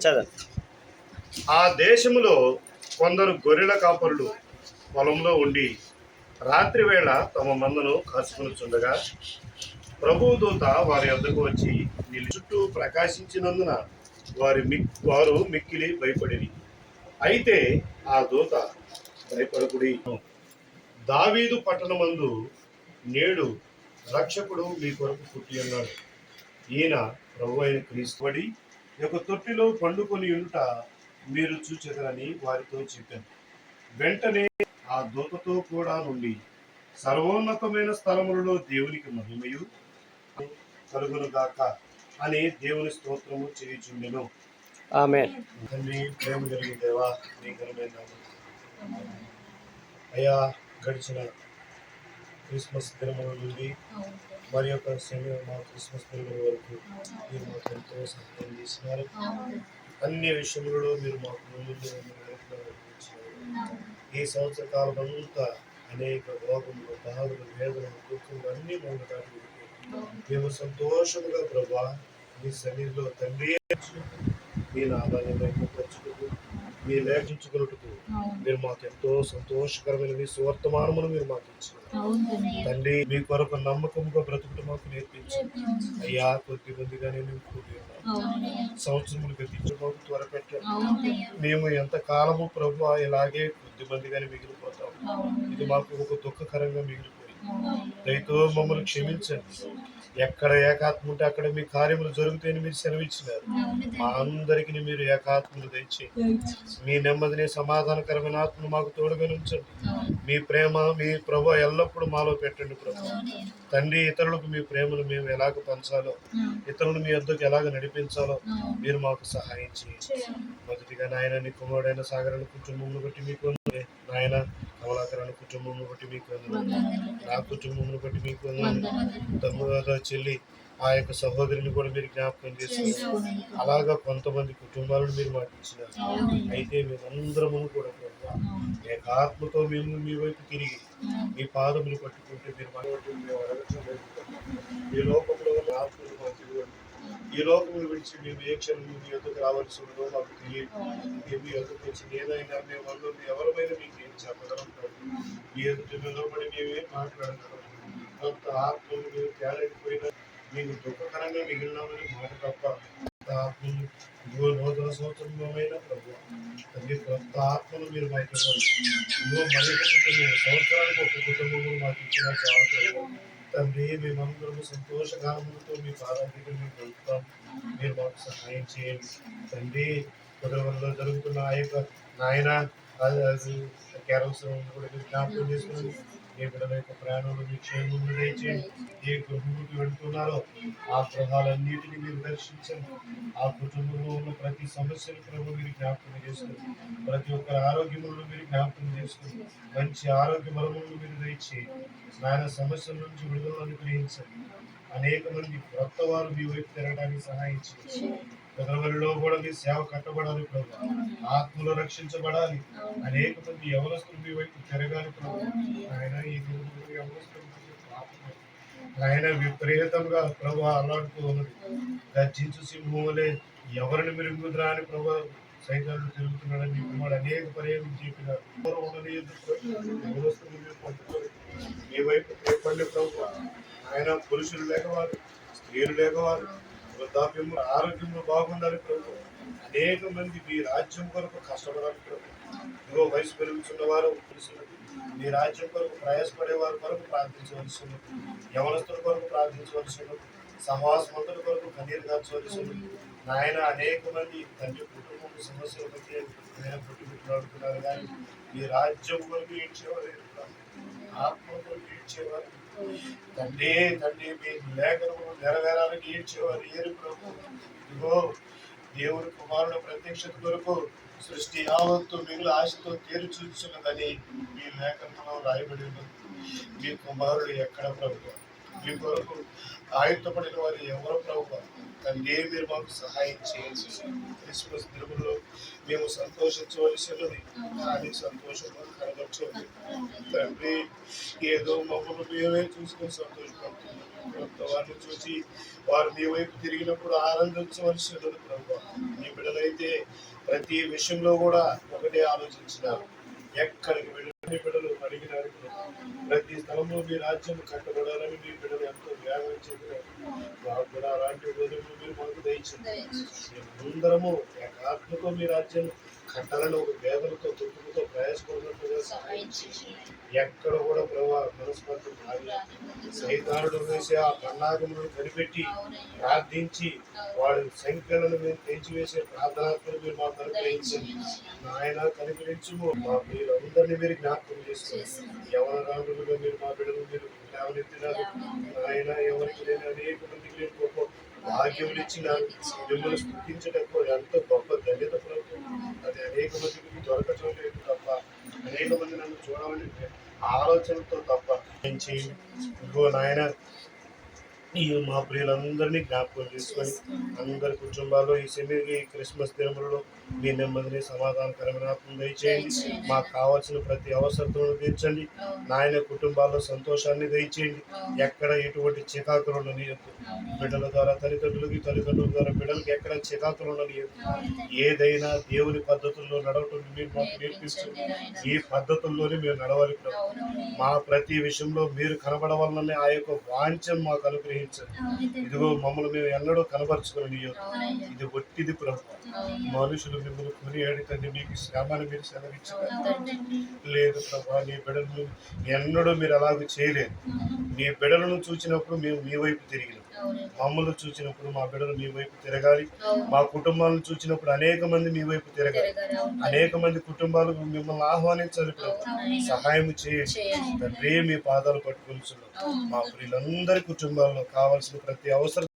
చదవండి. ఆ దేశములో కొందరు గొర్రెల కాపరులు పొలంలో ఉండి రాత్రి వేళ తమ మందను కాచుకొనుచుండగా ప్రభువు దూత వారి వద్దకు వచ్చి వీళ్ళ చుట్టూ ప్రకాశించినందున వారు మిక్కిలి భయపడిరి. అయితే ఆ దూత, భయపడకుడి, దావీదు పట్టణమందు నేడు రక్షకుడు మీ కొరకు పుట్టి ఉన్నాడు. ఈయన ప్రభు అయిన క్రీస్తుపడి యొక్క తొట్టిలో పండుకొని ఉంట మీరు చూచెదరని వారితో చెప్పాను. వెంటనే ఆ దూతతో కూడా నుండి సర్వోన్నతమైన స్థలములలో దేవునికి మహిమయు కలుగునుగాక అని దేవుని స్తోత్రము చేయుచుండెను. ఆమేన్. తండ్రి, ప్రేమ కలిగిన దేవా, నీ ఘనమైన అయ్యా, గడిచిన క్రిస్మస్ దినముల నుండి మరి యొక్క మా క్రిస్మస్ దినముల వరకు మీరు మాకు ఎంతో సహాయం చేసినారు. అన్ని విషయములలో మీరు మాకు ముందు ఈ సంవత్సర కాలం అంతా అనేక రోగములు, బాధలు, వేదనలు, దుఃఖములు అన్ని మమ్మల్ని మేము సంతోషముగా ప్రభా మీ సన్నిధిలో తండ్రి మీ నామాన్ని మహిమపరచుటకు, మీ లేఖించుకున్నట్టుకు మీరు మాకు ఎంతో సంతోషకరమైన మీ సువర్తమానమును మీరు మాకు ఇచ్చినారు. తండ్రి, మీ కొరకు నమ్మకంగా బ్రతుకుట మాకు నేర్పించి అయ్యా, కొద్ది మందిగానే మేము కూడి ఉన్నాం. సంవత్సరములు గతించి మాకు త్వరపెట్టారు. మేము ఎంత కాలము ప్రభు ఇలాగే కొద్ది మందిగానే మిగిలిపోతాం. ఇది మాకు ఒక దుఃఖకరంగా మిగిలిపోయింది. దయతో మమ్మల్ని క్షమించండి. ఎక్కడ ఏకాత్మ ఉంటే అక్కడ మీ కార్యములు జరుగుతాయని మీరు సెలవిచ్చినారు. మా అందరికి మీరు ఏకాత్మలు దయచేయండి. మీ నెమ్మదిని, సమాధానకరమైన ఆత్మను మాకు తోడుగా ఉంచండి. మీ ప్రేమ, మీ ప్రభు ఎల్లప్పుడూ మాలో పెట్టండి ప్రభు. తండ్రి, ఇతరులకు మీ ప్రేమను మేము ఎలాగ పంచాలో, ఇతరులను మీ వద్దకు ఎలాగ నడిపించాలో మీరు మాకు సహాయం చేయండి. మొదటిగా నాయన, నీ కుమారుడైన సాగరాన్ని కుటుంబమును బట్టి మీకు నాయన, కమలాకరాన్ని కుటుంబమును బట్టి మీకు నా కుటుంబమును బట్టి మీకు తమ్ముడు, చెల్లి, ఆ యొక్క సహోదరిని కూడా మీరు జ్ఞాపకం చేస్తున్నారు. అలాగా కొంతమంది కుటుంబాలను మీరు మాకు ఇచ్చినారు. అయితే మేమందరము కూడా ఏకాత్మతో మేము మీ వైపు తిరిగి మీ పాదములు పట్టుకుంటే మీరు మేము అడగట్లేదు. ఈ లోకంలో ఉన్న ఆత్మలు మాకు తెలియదు. ఈ లోకములు విడిచి మేము ఏ క్షణం మీ యొక్కకు రావాల్సి ఉందో మాకు తెలియదు. మీ యొక్కకు వచ్చి ఏదైనా మేము అందరూ ఎవరమైనా మీకు ఏం చెప్పగలం. మీ ఎదుటి నిలబడి మేమేం మాట్లాడగలం. కొంత ఆత్మలు మీరు తేలేకపోయినా మీకు దుఃఖకరంగా మిగిలినామని మాట తప్ప ఆత్మలు నూతన సంవత్సరంలోనైనా ప్రభు తండ్రి, కొత్త ఆత్మలు మీరు మాకు ఇవ్వండి. మరి సంవత్సరానికి ఒక కుటుంబం మాకు ఇచ్చినా చాలు తండ్రి. మేమందరము సంతోషగానములతో మీ పాదాల దగ్గర మేము వెళ్తాం. మీరు మాకు సహాయం చేయండి తండ్రి. కుటుంబంలో జరుగుతున్న ఆ యొక్క నాయన కేరళం కూడా మీరు జ్ఞాపకం చేసుకుని ఏ బిడ్డల యొక్క ప్రయాణంలో మీ క్షేమం దయచేయండి. ఏ గృహంలోకి వెళ్తున్నారో ఆ గృహాలన్నిటిని మీరు దర్శించండి. ఆ కుటుంబంలో ఉన్న ప్రతి సమస్యను ప్రభు మీరు జ్ఞాపకం చేసుకుని, ప్రతి ఒక్కరి ఆరోగ్యములను మీరు జ్ఞాపకం చేసుకుని, మంచి ఆరోగ్య బలములను మీరు దయచేయండి. నాయన, సమస్యల నుంచి విడుదల అనుగ్రహించండి. అనేక మంది కొత్త వారు మీ వైపు తిరగడానికి సహాయం చేయండి. కుదరవరిలో కూడా మీ సేవ కట్టబడాలి ప్రభు. ఆత్మలు రక్షించబడాలి. అనేక మంది యవనస్తులు మీ వైపు తిరగాలి ప్రభు. ఆయన ఈ యవనస్తులు ఆయన విపరీతంగా ప్రభు అలాంటి ఉన్నది. గర్జించు సింహములే ఎవరిని మిరుగుదురా అని ప్రభు సైతాన్ని తిరుగుతున్నాడని కుమారుడు అనేక పర్యాలు చెప్పినారు. మీ వైపు తిరగండి ప్రభు. ఆయన పురుషులు లేకవారు, స్త్రీలు లేకవారు, వృద్ధాప్యము, ఆరోగ్యంలో బాగుండాలి ప్రభు. అనేక మంది మీ రాజ్యం కొరకు కష్టపడాలి ప్రభు. ఇదిగో వయసు పెరుగుతున్న వారు మీ రాజ్యం కొరకు ప్రయాసపడే వారి కొరకు ప్రార్థించవలసి ఉన్నది. యవనస్తుల కొరకు ప్రార్థించవలసి ఉన్నది. సహవాసవంతుల కొరకు కన్నీరు కాల్చవలసి ఉన్నది. నాయన, అనేక మంది తండ్రి కుటుంబం సమస్యల బట్టి ఆయన పుట్టుబిట్టులాడుతున్నారు. కానీ మీ రాజ్యం కొరకు ఏడ్చేవారు, ఆత్మ కొరకు ఏడ్చేవారు తండ్రి. మీ లేఖనము నెరవేరాలని ఏడ్చేవారు ఏరు ప్రభు. ఇదిగో దేవుని కుమారుడు ప్రత్యక్షత కొరకు సృష్టి యావత్తు మిగులు ఆశతో తేరు చూస్తున్నదని మీ లేఖనంలో రాయబడి ఉన్నది. మీ కుమారుడు ఎక్కడ ప్రభు? మీ కొరకు ఆయుధపడిన వారు ఎవరు ప్రభు? తండ్రి, మీరు మాకు సహాయం చేయండి. క్రిస్మస్ దినములో మేము సంతోషించవలసి ఉన్నది, కానీ సంతోషంగా కనబరచండి తండ్రి. ఏదో మమ్మల్ని మేమే చూసుకొని సంతోషపడుతున్నాం. వారిని చూసి వారు మీ వైపు తిరిగినప్పుడు ఆనందించవలసి ఉన్నది ప్రభు. మీ బిడ్డలైన అయితే ప్రతి విషయంలో కూడా ఒకటే ఆలోచించినారు. ఎక్కడికి వెళ్ళి మీ బిడ్డలు అడిగినారు. ప్రతి స్థలంలో మీ రాజ్యం కట్టబడాలని మీ బిడ్డలు ఎంతో వేగం చెప్పినారు. మాకు కూడా అలాంటి రోజులు మీరు మాకు దయచేయండి. మేమందరము ఏకాత్మతో మీ రాజ్యం కట్టాలని ఒక వేదనతో దుఃఖంతో ప్రయాసపడినట్టుగా సహాయం చేయండి. ఎక్కడ కూడా ప్రభావ మనస్పర్ధ సైతానుడు వేసి ఆ పన్నాగములను కనిపెట్టి ప్రార్థించి వాడి సంఖ్యలను మేము తెంచివేసే ప్రార్థనాత్మలు మీరు మాకు అనుగ్రహించండి. ఆయన కనికరించుము. మా మీరందరినీ మీరు జ్ఞాపకం చేసుకోండి. యవన రాములుగా మీరు మా బిడ్డలు మీరు లేవనెత్తినారు. ఆయన ఎవరికి లేని అనేక మందికి నేను గొప్ప భాగ్యములు ఇచ్చినారు. మిమ్మల్ని స్థుతించటకు ఎంతో గొప్ప ధన్యత ప్రభుత్వం. అది అనేక మందికి దొరకటం లేదు తప్ప, అనేక మంది నన్ను చూడాలని ఆలోచనతో తప్ప ఇదిగో నాయన ఈ మా ప్రియులందరినీ జ్ఞాపకం చేసుకొని అందరి కుటుంబాల్లో ఈ సెమీకి క్రిస్మస్ దినములలో మీ నెమ్మదిని సమాధానకరమైన దయచేయండి. మాకు కావాల్సిన ప్రతి అవసరతను తీర్చండి. నాయన కుటుంబాల్లో సంతోషాన్ని దయచేయండి. ఎక్కడ ఎటువంటి చికాకులు ఉండనియద్దు. బిడ్డల ద్వారా తల్లిదండ్రులకి, తల్లిదండ్రుల ద్వారా బిడ్డలకి ఎక్కడ చికాకులు ఉండనియద్దు. ఏదైనా దేవుని పద్ధతుల్లో నడవటం మీరు మాకు నేర్పిస్తుంది. ఈ పద్ధతుల్లోనే మేము నడవాలి. మా ప్రతి విషయంలో మీరు కనబడవాలని ఆ యొక్క వాంఛం మాకు అనుగ్రహించండి. ఇదిగో మమ్మల్ని మేము ఎన్నడూ కనబరుచుకొని ఇది ఒట్టిది ప్రభు. మనుషులు మిమ్మల్ని కొనియాడి తండ్రి మీకు శ్రమని మీరు సెలవిచ్చారు లేదు ప్రభా. నీ బిడ్డలను ఎన్నడూ మీరు అలాగే చేయలేదు. నీ బిడ్డలను చూసినప్పుడు మేము మీ వైపు తిరిగినాం. మమ్మల్ని చూసినప్పుడు మా బిడ్డలు మీ వైపు తిరగాలి. మా కుటుంబాలను చూసినప్పుడు అనేక మంది మీ వైపు తిరగాలి. అనేక మంది కుటుంబాలు మిమ్మల్ని ఆహ్వానించాలి ప్రభు. సహాయం చేయండి తండ్రి. మీ పాదాలు పట్టుకొని మా ప్రియులందరి కుటుంబాల్లో కావాల్సిన ప్రతి అవసరం